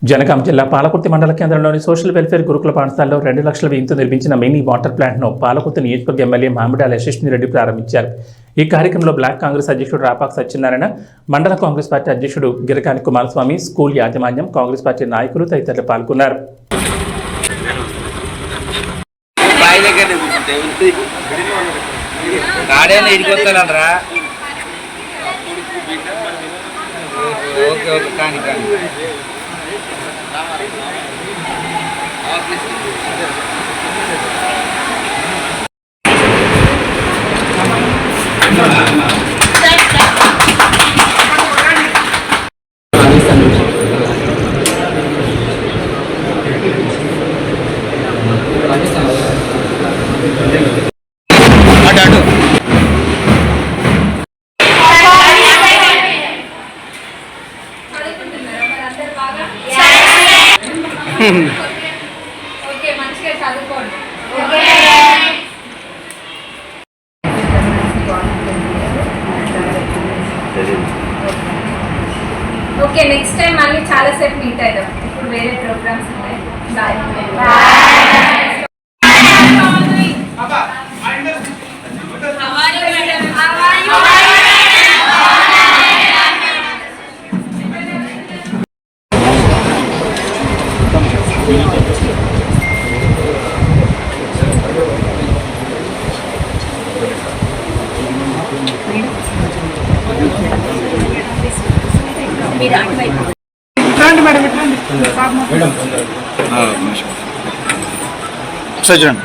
జనగాం జిల్లా పాలకుర్తి మండల కేంద్రంలోని సోషల్ వెల్ఫేర్ గురుకుల పాఠశాలలో 2 లక్షల వ్యయంతో నిర్మించిన మినీ వాటర్ ప్లాంట్ను పాలకుర్తి నియోజకవర్గ ఎమ్మెల్యే మామిడాల యశస్విని రెడ్డి ప్రారంభించారు. ఈ కార్యక్రమంలో బ్లాక్ కాంగ్రెస్ అధ్యక్షుడు రాపాక సత్యనారాయణ, మండల కాంగ్రెస్ పార్టీ అధ్యక్షుడు గిరకాని కుమారస్వామి, స్కూల్ యాజమాన్యం, కాంగ్రెస్ పార్టీ నాయకులు తదితరులు పాల్గొన్నారు. ఓకే, మంచిగా చదువుకోండి. ఓకే, నెక్స్ట్ టైం మళ్ళీ చాలా సేపు మీట్ అవుతాం. ఇప్పుడు వేరే ప్రోగ్రామ్స్ ఉన్నాయి. మేడం